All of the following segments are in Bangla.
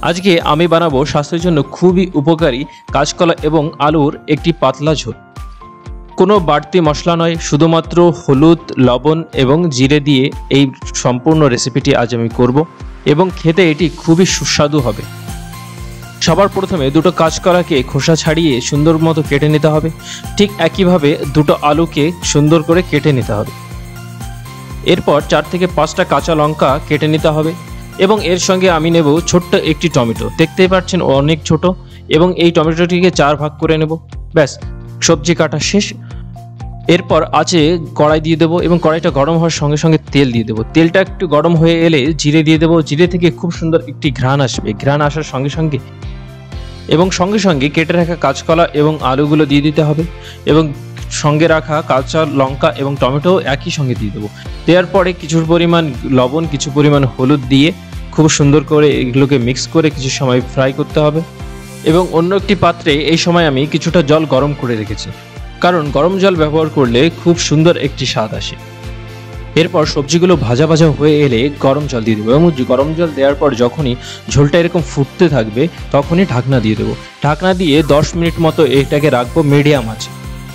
আজকে আমি বানাবো স্বাস্থ্যের জন্য খুবই উপকারী কাঁচকলা এবং আলুর একটি পাতলা ঝোল। কোনো বাড়তি মশলা নয়, শুধুমাত্র হলুদ, লবণ এবং জিরে দিয়ে এই সম্পূর্ণ রেসিপিটি আজ আমি করব এবং খেতে এটি খুবই সুস্বাদু হবে। সবার প্রথমে দুটো কাঁচকলাকে খোসা ছাড়িয়ে সুন্দর মতো কেটে নিতে হবে। ঠিক একইভাবে দুটো আলুকে সুন্দর করে কেটে নিতে হবে। এরপর 4 থেকে 5টা কাঁচা লঙ্কা কেটে নিতে হবে এবং এর সঙ্গে আমি নেব ছোট্ট একটি টমেটো। দেখতেই পাচ্ছেন অনেক ছোট, এবং এই টমেটোটিকে 4 ভাগ করে নেব। ব্যাস, সবজি কাটা শেষ। এরপর আছে কড়াই দিয়ে দেবো এবং কড়াইটা গরম হওয়ার সঙ্গে সঙ্গে তেল দিয়ে দেবো। তেলটা একটু গরম হয়ে এলে জিরে দিয়ে দেবো। জিরে থেকে খুব সুন্দর একটি ঘ্রাণ আসবে। ঘ্রাণ আসার সঙ্গে সঙ্গে কেটে রাখা কাঁচকলা এবং আলুগুলো দিয়ে দিতে হবে এবং সঙ্গে রাখা কাঁচা লঙ্কা এবং টমেটো একই সঙ্গে দিয়ে দেবো। দেওয়ার পরে কিছু পরিমাণ লবণ, কিছু পরিমাণ হলুদ দিয়ে খুব সুন্দর করে এগুলোকে মিক্স করে কিছু সময় ফ্রাই করতে হবে। এবং অন্য একটি পাত্রে এই সময় আমি কিছুটা জল গরম করে রেখেছি, কারণ গরম জল ব্যবহার করলে খুব সুন্দর একটি স্বাদ আসে। এরপর সবজিগুলো ভাজা ভাজা হয়ে এলে গরম জল দিয়ে দেবো এবং গরম জল দেওয়ার পর যখনই ঝোলটা এরকম ফুটতে থাকবে তখনই ঢাকনা দিয়ে দেবো। ঢাকনা দিয়ে 10 মিনিট মতো এটাকে রাখবো মিডিয়াম আঁচে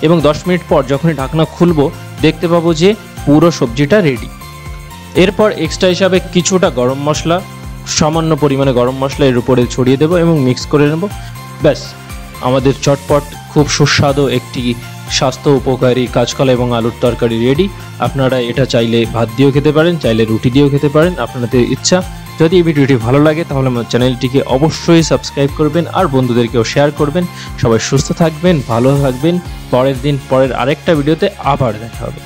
এবং 10 মিনিট পর যখনই ঢাকনা খুলবো দেখতে পাবো যে পুরো সবজিটা রেডি। এরপর এক্সট্রা হিসাবে কিছুটা গরম মশলা, সামান্য পরিমাণে গরম মশলা এর উপরে ছড়িয়ে দেবো এবং মিক্স করে নেব। ব্যাস, আমাদের চটপট খুব সুস্বাদু একটি স্বাস্থ্য উপকারী কাঁচকলা এবং আলুর তরকারি রেডি। আপনারা এটা চাইলে ভাত দিয়েও খেতে পারেন, চাইলে রুটি দিয়েও খেতে পারেন, আপনাদের ইচ্ছা। যদি এই ভিডিওটি ভালো লাগে তাহলে আমার চ্যানেলটিকে অবশ্যই সাবস্ক্রাইব করবেন আর বন্ধুদেরকেও শেয়ার করবেন। সবাই সুস্থ থাকবেন, ভালো থাকবেন। পরের আরেকটা ভিডিওতে আবার দেখা হবে।